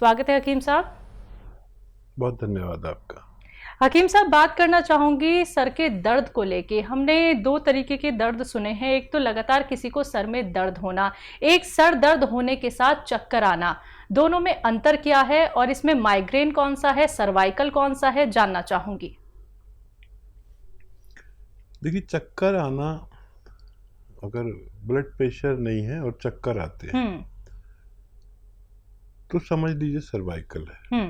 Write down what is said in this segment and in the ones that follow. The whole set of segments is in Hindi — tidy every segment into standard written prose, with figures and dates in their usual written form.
स्वागत है हकीम साहब। बहुत धन्यवाद आपका। हकीम साहब, बात करना चाहूंगी सर के दर्द को लेके। हमने दो तरीके के दर्द सुने हैं, एक तो लगातार किसी को सर में दर्द होना, एक सर दर्द होने के साथ चक्कर आना। दोनों में अंतर क्या है और इसमें माइग्रेन कौन सा है, सर्वाइकल कौन सा है, जानना चाहूंगी। देखिए, चक्कर आना, अगर ब्लड प्रेशर नहीं है और चक्कर आते हैं तो समझ लीजिए सर्वाइकल है।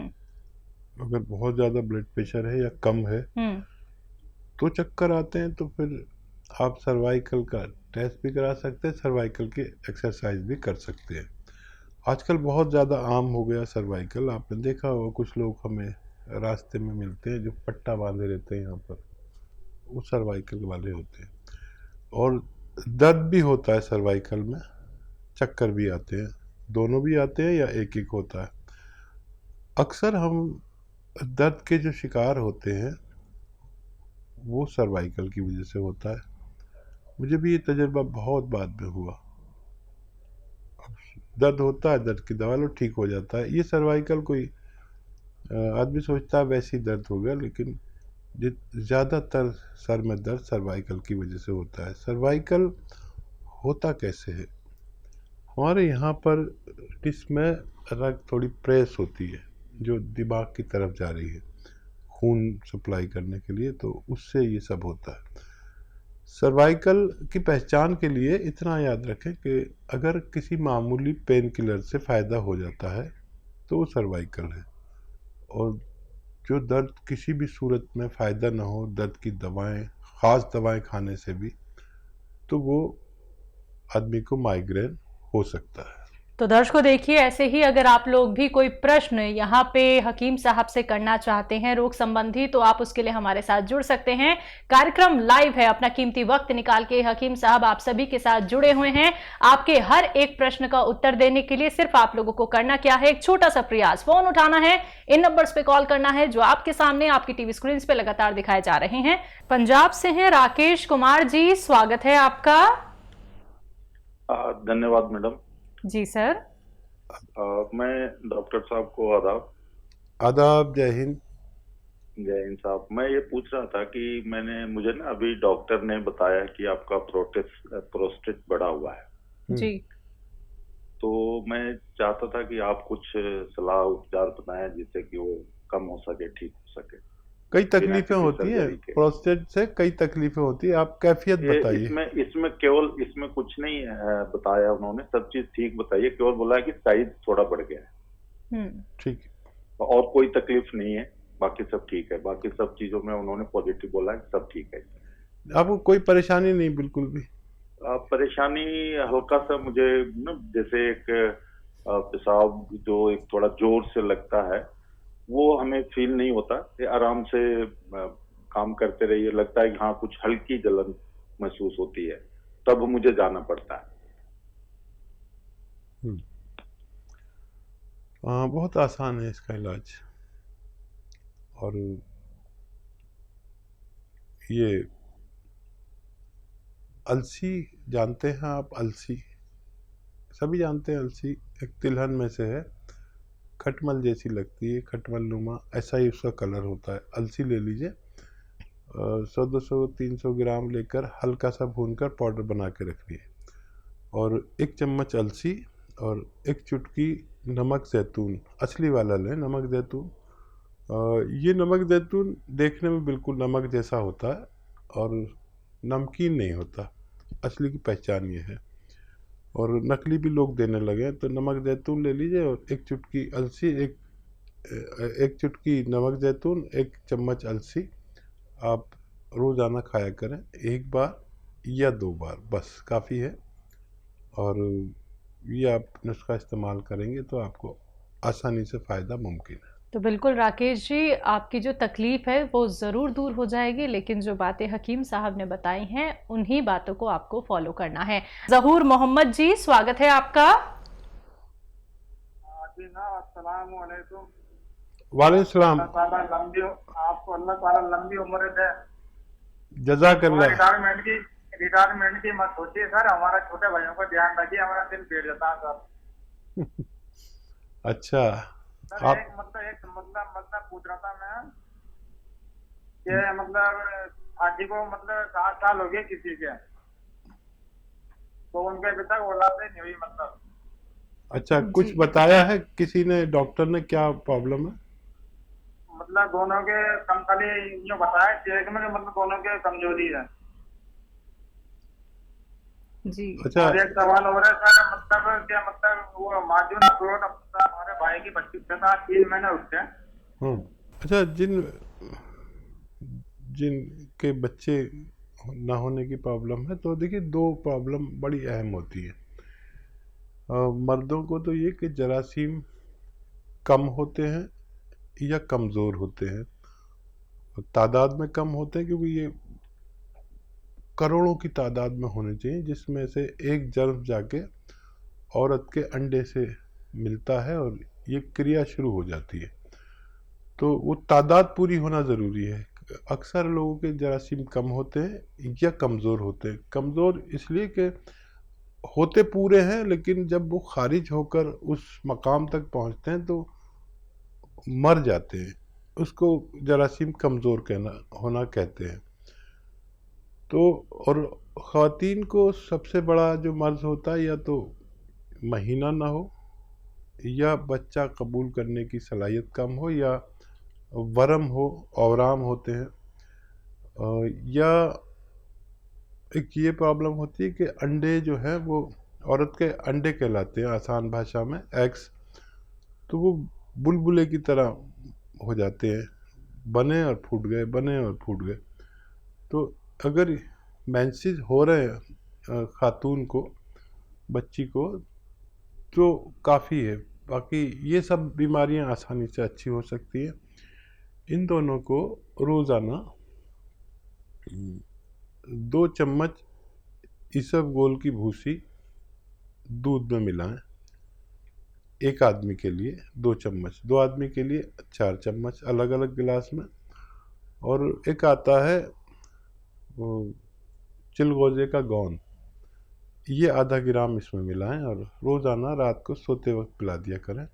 अगर बहुत ज़्यादा ब्लड प्रेशर है या कम है तो चक्कर आते हैं, तो फिर आप सर्वाइकल का टेस्ट भी करा सकते हैं, सर्वाइकल की एक्सरसाइज भी कर सकते हैं। आजकल बहुत ज़्यादा आम हो गया सर्वाइकल। आपने देखा होगा कुछ लोग हमें रास्ते में मिलते हैं जो पट्टा बांधे रहते हैं यहाँ पर, वो सर्वाइकल वाले होते हैं। और दर्द भी होता है सर्वाइकल में, चक्कर भी आते हैं, दोनों भी आते हैं या एक एक होता है। अक्सर हम दर्द के जो शिकार होते हैं वो सर्वाइकल की वजह से होता है। मुझे भी ये तजुर्बा बहुत बाद में हुआ। दर्द होता है, दर्द की दवा लो, ठीक हो जाता है। ये सर्वाइकल कोई आदमी सोचता है वैसे ही दर्द हो गया, लेकिन ज़्यादातर सर में दर्द सर्वाइकल की वजह से होता है। सर्वाइकल होता कैसे है? हमारे यहाँ पर डिस्क में रग थोड़ी प्रेस होती है जो दिमाग की तरफ जा रही है खून सप्लाई करने के लिए, तो उससे ये सब होता है। सर्वाइकल की पहचान के लिए इतना याद रखें कि अगर किसी मामूली पेन किलर से फ़ायदा हो जाता है तो वो सर्वाइकल है, और जो दर्द किसी भी सूरत में फ़ायदा ना हो, दर्द की दवाएं, ख़ास दवाएं खाने से भी, तो वो आदमी को माइग्रेन हो सकता है। तो दर्शकों देखिए, ऐसे ही अगर आप लोग भी कोई प्रश्न यहाँ पे हकीम साहब से करना चाहते हैं रोग संबंधी, तो आप उसके लिए हमारे साथ जुड़ सकते हैं। कार्यक्रम लाइव है, अपना कीमती वक्त निकाल के हकीम साहब आप सभी के साथ जुड़े हुए हैं। आपके हर एक प्रश्न का उत्तर देने के लिए सिर्फ आप लोगों को करना क्या है, एक छोटा सा प्रयास, फोन उठाना है, इन नंबर्स पे कॉल करना है जो आपके सामने आपकी टीवी स्क्रीन पे लगातार दिखाए जा रहे हैं। पंजाब से हैं राकेश कुमार जी, स्वागत है आपका। धन्यवाद मैडम जी सर। मैं डॉक्टर साहब को आदाब। आदाब, जय हिंद। जय हिंद साहब। मैं ये पूछ रहा था कि मुझे ना अभी डॉक्टर ने बताया कि आपका प्रोस्टेट बढ़ा हुआ है जी। तो मैं चाहता था कि आप कुछ सलाह उपचार बताएं जिससे कि वो कम हो सके, ठीक हो सके। कई तकलीफें होती हैं प्रोस्टेट से, कई तकलीफें होती है, आप कैफियत बताइए। इसमें कुछ नहीं बताया उन्होंने, सब चीज ठीक बताइए, केवल बोला है कि साइज थोड़ा बढ़ गया है। ठीक, और कोई तकलीफ नहीं है, बाकी सब ठीक है। बाकी सब चीजों में उन्होंने पॉजिटिव बोला है, सब ठीक है। आपको कोई परेशानी नहीं? बिल्कुल भी परेशानी हल्का सा मुझे ना, जैसे एक पेशाब जो एक थोड़ा जोर से लगता है, वो हमें फील नहीं होता। आराम से काम करते रहिए, लगता है कि हाँ कुछ हल्की जलन महसूस होती है, तब मुझे जाना पड़ता है। बहुत आसान है इसका इलाज। और ये अलसी जानते हैं आप? अलसी सभी जानते हैं। अलसी एक तिलहन में से है, खटमल जैसी लगती है, खटमल नुमा, ऐसा ही उसका कलर होता है। अलसी ले लीजिए, 100-200-300 ग्राम लेकर हल्का सा भूनकर पाउडर बना के रखिए, और 1 चम्मच अलसी और 1 चुटकी नमक ज़ैतून, असली वाला लें, नमक ज़ैतून। ये नमक ज़ैतून देखने में बिल्कुल नमक जैसा होता है और नमकीन नहीं होता, असली की पहचान ये है। और नकली भी लोग देने लगे, तो नमक ज़ैतून ले लीजिए और 1 चुटकी अलसी, एक चुटकी नमक ज़ैतून, 1 चम्मच अलसी आप रोज़ाना खाया करें, 1 बार या 2 बार, बस काफ़ी है। और ये आप नुस्खा इस्तेमाल करेंगे तो आपको आसानी से फ़ायदा मुमकिन है। तो बिल्कुल राकेश जी, आपकी जो तकलीफ है वो ज़रूर दूर हो जाएगी, लेकिन जो बातें हकीम साहब ने बताई हैं उन्हीं बातों को आपको फॉलो करना है। ज़हूर मोहम्मद जी, स्वागत है आपका। जी ना, अस्सलाम वालेकुम। वालेकुम सलाम। आपको अल्लाह ताला लंबी उम्र दे। जज़ाकल्लाह। रिटायरमेंट की मत सोचिए सर, हमारा छोटे भाइयों का ध्यान रखिए, हमारा दिल बैठ जाता है सर। अच्छा, सर आप एक पूछ रहा था मैं कि मतलब शादी को मतलब 7 साल हो गए किसी के, तो उनके अभी तक औलाद नहीं हुई मतलब। अच्छा, कुछ बताया है किसी ने, डॉक्टर ने, क्या प्रॉब्लम है? मतलब दोनों के कम खाली यूँ बताया चेक में कि मतलब दोनों के कमजोरी है। जी। अच्छा, और एक सवाल हो रहा है सर, मतलब क्या मतलब वो माजून अखरोट हमारे भाई की बच्ची के साथ 3 महीने उठते हैं। अच्छा, जिनके बच्चे ना होने की प्रॉब्लम है, तो देखिए 2 प्रॉब्लम बड़ी अहम होती है। मर्दों को तो ये कि जरासीम कम होते हैं या कमज़ोर होते हैं, तादाद में कम होते हैं, क्योंकि ये करोड़ों की तादाद में होने चाहिए, जिसमें से एक जर्म जाके औरत के अंडे से मिलता है और ये क्रिया शुरू हो जाती है। तो वो तादाद पूरी होना ज़रूरी है। अक्सर लोगों के जरासीम कम होते हैं या कमज़ोर होते हैं। कमज़ोर इसलिए कि होते पूरे हैं, लेकिन जब वो खारिज होकर उस मकाम तक पहुंचते हैं तो मर जाते हैं। उसको जरासीम कमज़ोर होना कहते हैं। तो और ख़वातीन को सबसे बड़ा जो मर्ज़ होता है, या तो महीना ना हो, या बच्चा कबूल करने की सलाहियत कम हो, या वरम हो, औराम होते हैं, या एक ये प्रॉब्लम होती है कि अंडे जो हैं वो औरत के अंडे कहलाते हैं आसान भाषा में, एग्स, तो वो बुलबुले की तरह हो जाते हैं, बने और फूट गए, बने और फूट गए। तो अगर मेंसेस हो रहे हैं खातून को, बच्ची को, तो काफ़ी है। बाकी ये सब बीमारियां आसानी से अच्छी हो सकती हैं। इन दोनों को रोज़ाना 2 चम्मच इसबगोल की भूसी दूध में मिलाएं। एक आदमी के लिए 2 चम्मच, 2 आदमी के लिए 4 चम्मच, अलग अलग गिलास में। और एक आता है चिलगोजे का गोंद, ये आधा ग्राम इसमें मिलाएं और रोज़ाना रात को सोते वक्त पिला दिया करें।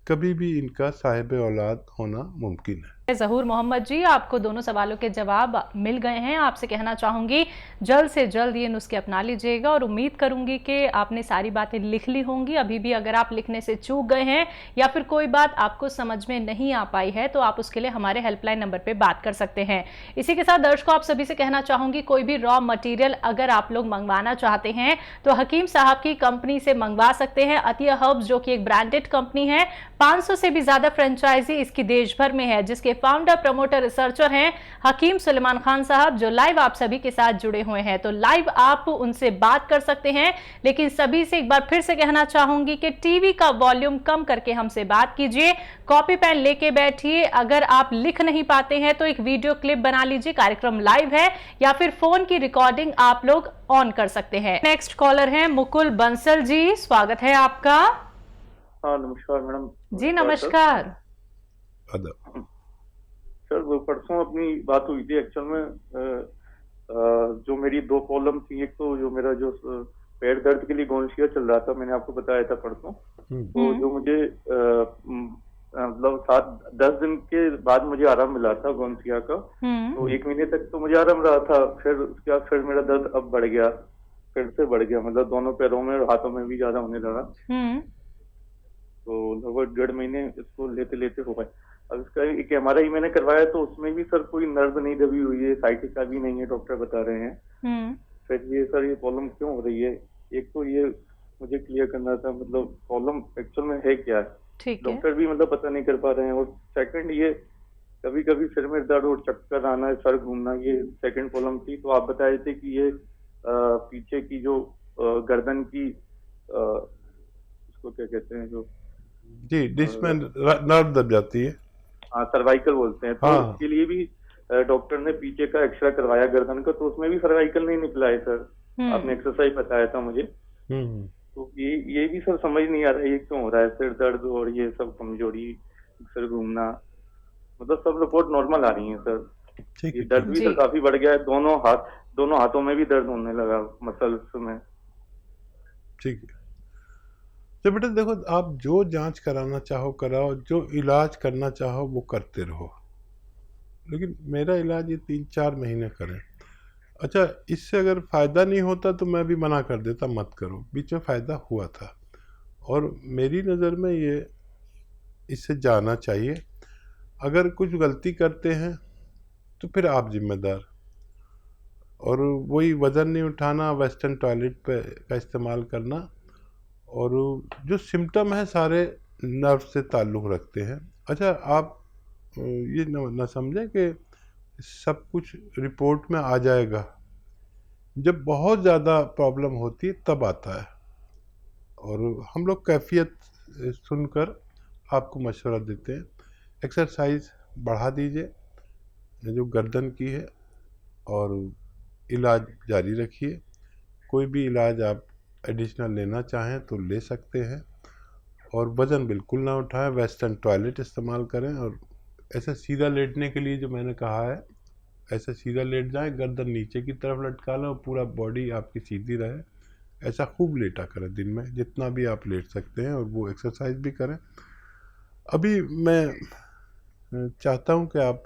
कभी भी इनका साहिब औलाद होना मुमकिन है। ज़हूर मोहम्मद जी, आपको दोनों सवालों के जवाब मिल गए हैं। आपसे कहना चाहूँगी जल्द से जल्द ये नुस्खे अपना लीजिएगा, और उम्मीद करूँगी कि आपने सारी बातें लिख ली होंगी। अभी भी अगर आप लिखने से चूक गए हैं या फिर कोई बात आपको समझ में नहीं आ पाई है, तो आप उसके लिए हमारे हेल्पलाइन नंबर पर बात कर सकते हैं। इसी के साथ दर्शकों, आप सभी से कहना चाहूँगी, कोई भी रॉ मटीरियल अगर आप लोग मंगवाना चाहते हैं तो हकीम साहब की कंपनी से मंगवा सकते हैं। अतिया हर्ब्स जो कि एक ब्रांडेड कंपनी है, 500 से भी ज़्यादा फ्रेंचाइजी इसकी देश भर में है, जिसके फाउंडर, प्रमोटर, रिसर्चर हैं हकीम सुलेमान खान साहब, जो लाइव आप सभी के साथ जुड़े हुए हैं। तो लाइव आप उनसे बात कर सकते हैं, लेकिन सभी से एक बार फिर से कहना चाहूंगी कि टीवी का वॉल्यूम कम करके हमसे बात कीजिए, कॉपी पेन लेके बैठिए। अगर आप लिख नहीं पाते हैं तो एक वीडियो क्लिप बना लीजिए, कार्यक्रम लाइव है, या फिर फोन की रिकॉर्डिंग आप लोग ऑन कर सकते हैं। नेक्स्ट कॉलर है मुकुल बंसल जी, स्वागत है आपका। हाँ नमस्कार मैडम। जी नमस्कार। सर वो परसों अपनी बात हुई थी एक्चुअल में, जो मेरी 2 प्रॉब्लम थी। एक तो जो मेरा जो पेट दर्द के लिए गोनशिया चल रहा था, मैंने आपको बताया था परसों, तो जो मुझे मतलब 7-10 दिन के बाद मुझे आराम मिला था गोनशिया का। तो 1 महीने तक तो मुझे आराम रहा था, फिर उसके बाद फिर मेरा दर्द अब बढ़ गया, फिर से बढ़ गया, मतलब दोनों पैरों में और हाथों में भी ज्यादा होने लगा। तो लगभग 1.5 महीने इसको लेते लेते हो गए। अब इसका एक MRI मैंने करवाया, तो उसमें भी सर कोई नर्व नहीं दबी हुई है, साइटिका भी नहीं है, डॉक्टर बता रहे हैं। फिर ये सर ये प्रॉब्लम क्यों हो रही है, एक तो ये मुझे क्लियर करना था, मतलब प्रॉब्लम एक्चुअल में है क्या है, डॉक्टर भी मतलब पता नहीं कर पा रहे हैं। और सेकंड ये कभी कभी सिर में दर्द और चक्कर आना, सर घूमना, ये सेकंड प्रॉब्लम थी। तो आप बताए थे कि ये पीछे की जो गर्दन की उसको क्या कहते हैं, जो जी डिस्क में नर्व दब जाती है, हाँ सर्वाइकल बोलते हैं। तो हाँ। उसके लिए भी डॉक्टर ने पीछे का एक्सरे करवाया गर्दन का, तो उसमें भी सर्वाइकल नहीं निकला है सर। आपने एक्सरसाइज बताया था मुझे। तो ये भी सर समझ नहीं आ रहा है ये क्यों हो रहा है, सिर दर्द और ये सब कमजोरी, सिर घूमना, मतलब सब रिपोर्ट नॉर्मल आ रही है सर। ये दर्द भी सर काफी बढ़ गया है, दोनों हाथों में भी दर्द होने लगा, मसल्स में। ठीक है। तो बेटा देखो, आप जो जांच कराना चाहो कराओ, जो इलाज करना चाहो वो करते रहो, लेकिन मेरा इलाज ये 3-4 महीने करें। अच्छा, इससे अगर फ़ायदा नहीं होता तो मैं भी मना कर देता, मत करो। बीच में फ़ायदा हुआ था और मेरी नज़र में ये इससे जाना चाहिए। अगर कुछ गलती करते हैं तो फिर आप जिम्मेदार। और वही वज़न नहीं उठाना, वेस्टर्न टॉयलेट पे का इस्तेमाल करना, और जो सिम्टम है सारे नर्व से ताल्लुक़ रखते हैं। अच्छा, आप ये न समझें कि सब कुछ रिपोर्ट में आ जाएगा। जब बहुत ज़्यादा प्रॉब्लम होती है तब आता है, और हम लोग कैफियत सुनकर आपको मशवरा देते हैं। एक्सरसाइज बढ़ा दीजिए जो गर्दन की है, और इलाज जारी रखिए। कोई भी इलाज आप एडिशनल लेना चाहें तो ले सकते हैं, और वज़न बिल्कुल ना उठाएं, वेस्टर्न टॉयलेट इस्तेमाल करें, और ऐसा सीधा लेटने के लिए जो मैंने कहा है, ऐसा सीधा लेट जाएं, गर्दन नीचे की तरफ लटका लें और पूरा बॉडी आपकी सीधी रहे। ऐसा खूब लेटा करें दिन में जितना भी आप लेट सकते हैं, और वो एक्सरसाइज भी करें। अभी मैं चाहता हूं कि आप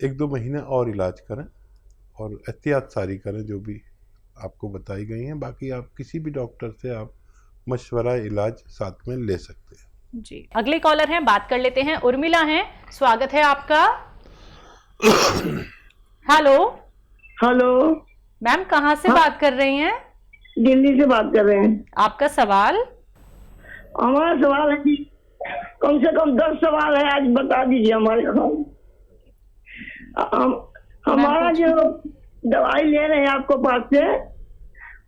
1-2 महीने और इलाज करें और एहतियात सारी करें जो भी आपको बताई गई हैं। बाकी आप किसी भी डॉक्टर से आप मशवरा इलाज साथ में ले सकते हैं। जी, अगले कॉलर हैं, बात कर लेते हैं। उर्मिला हैं, स्वागत है आपका। हेलो। हेलो मैम, कहाँ से बात कर रही हैं? दिल्ली से बात कर रहे हैं। आपका सवाल? हमारा सवाल है कि कम से कम 10 सवाल है, आज बता दीजिए हमारे को। हमारा जो दवाई ले रहे हैं आपको पास से,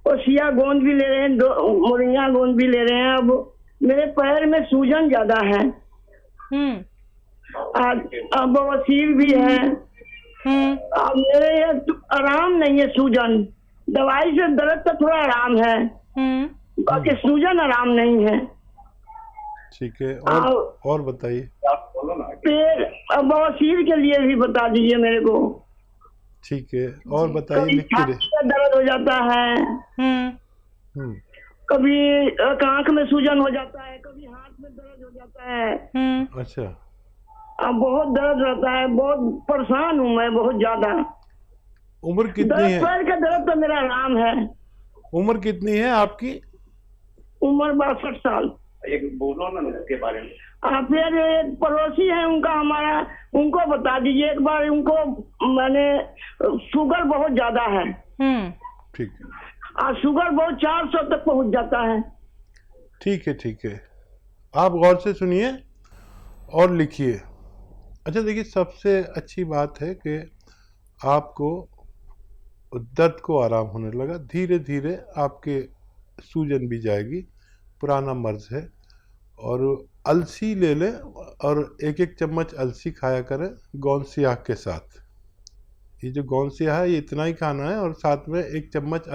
वो सिया गोंद भी ले रहे हैं, 2 मोरिंगा गोंद भी ले रहे हैं। अब मेरे पैर में सूजन ज्यादा है, अब बवासीर भी है। अब मेरे ये आराम नहीं है, सूजन। दवाई से दर्द का थोड़ा आराम है, बाकी सूजन आराम नहीं है। ठीक है, और बताइए। पेट बवासीर के लिए भी बता दीजिए मेरे को। ठीक है, और बताइए। लिख के दर्द हो जाता है, कभी आंख में सूजन हो जाता है, कभी हाथ में दर्द हो जाता है। अच्छा, अब बहुत दर्द रहता है, बहुत परेशान हूँ मैं, बहुत ज्यादा। उम्र कितनी है? पैर का दर्द तो मेरा आराम है। उम्र कितनी है आपकी? उम्र 62 साल। एक बोलो ना इसके बारे में। फिर एक पड़ोसी है उनका, हमारा, उनको बता दीजिए एक बार। उनको मैंने शुगर बहुत ज्यादा है। ठीक है, और शुगर बहुत 400 तक पहुंच जाता है। ठीक है, ठीक है। आप गौर से सुनिए और लिखिए। अच्छा, देखिए, सबसे अच्छी बात है कि आपको दर्द को आराम होने लगा। धीरे धीरे आपके सूजन भी जाएगी। पुराना मर्ज है। और अलसी ले लें, और 1-1 चम्मच अलसी खाया करें गोंद सियाह के साथ। ये जो गोंद सियाह है, ये इतना ही खाना है, और साथ में 1 चम्मच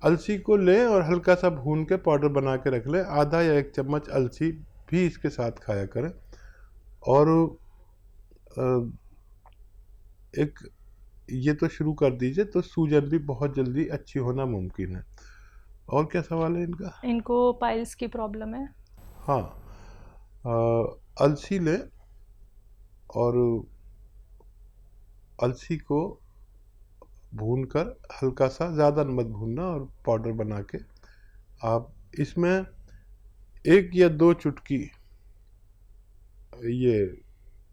अलसी को लें और हल्का सा भून के पाउडर बना के रख लें। आधा या 1 चम्मच अलसी भी इसके साथ खाया करें। और एक ये तो शुरू कर दीजिए, तो सूजन भी बहुत जल्दी अच्छी होना मुमकिन है। और क्या सवाल है इनका? इनको पाइल्स की प्रॉब्लम है। हाँ, अलसी लें, और अलसी को भूनकर हल्का सा, ज़्यादा मत भूनना, और पाउडर बना के आप इसमें 1 या 2 चुटकी ये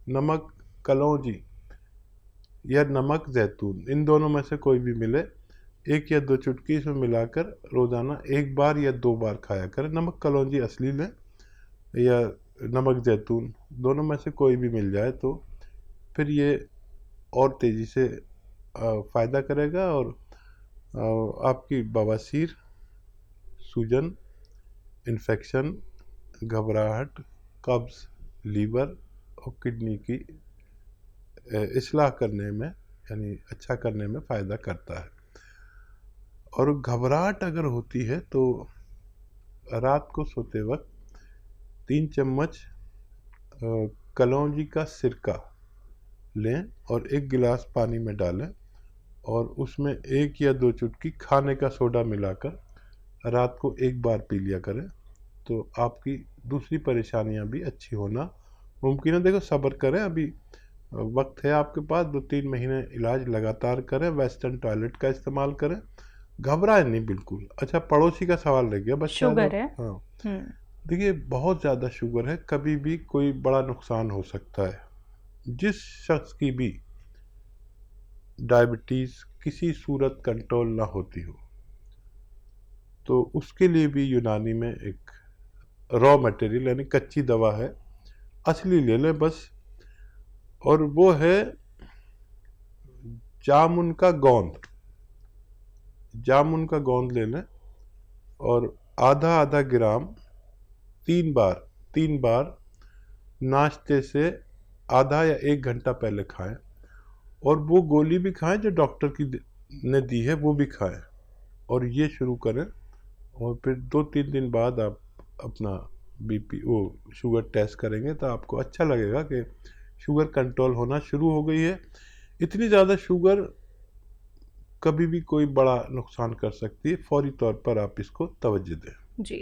नमक कलौंजी या नमक जैतून, इन दोनों में से कोई भी मिले, 1 या 2 चुटकी इसमें मिलाकर रोज़ाना 1 बार या 2 बार खाया करें। नमक कलौंजी असली लें या नमक जैतून, दोनों में से कोई भी मिल जाए तो फिर ये और तेज़ी से फ़ायदा करेगा, और आपकी बवासीर, सूजन, इन्फेक्शन, घबराहट, कब्ज़, लीवर और किडनी की इस्लाह करने में, यानी अच्छा करने में फ़ायदा करता है। और घबराहट अगर होती है तो रात को सोते वक्त 3 चम्मच कलौंजी का सिरका लें और 1 गिलास पानी में डालें, और उसमें 1 या 2 चुटकी खाने का सोडा मिलाकर रात को एक बार पी लिया करें तो आपकी दूसरी परेशानियां भी अच्छी होना मुमकिन है। देखो सब्र करें, अभी वक्त है आपके पास, 2-3 महीने इलाज लगातार करें, वेस्टर्न टॉयलेट का इस्तेमाल करें, घबराएं नहीं बिल्कुल। अच्छा, पड़ोसी का सवाल रह गया, बच्चा शुगर है। हाँ, देखिए बहुत ज़्यादा शुगर है, कभी भी कोई बड़ा नुकसान हो सकता है। जिस शख्स की भी डायबिटीज़ किसी सूरत कंट्रोल ना होती हो तो उसके लिए भी यूनानी में एक रॉ मटेरियल यानी कच्ची दवा है, असली ले लें बस, और वो है जामुन का गोंद। जामुन का गोंद ले लें और आधा आधा ग्राम 3 बार नाश्ते से आधा या 1 घंटा पहले खाएं, और वो गोली भी खाएं जो डॉक्टर की ने दी है वो भी खाएं, और ये शुरू करें। और फिर 2-3 दिन बाद आप अपना बीपी वो शुगर टेस्ट करेंगे तो आपको अच्छा लगेगा कि शुगर कंट्रोल होना शुरू हो गई है। इतनी ज़्यादा शुगर कभी भी कोई बड़ा नुकसान कर सकती है, फौरी तौर पर आप इसको तवज्जो दें। जी।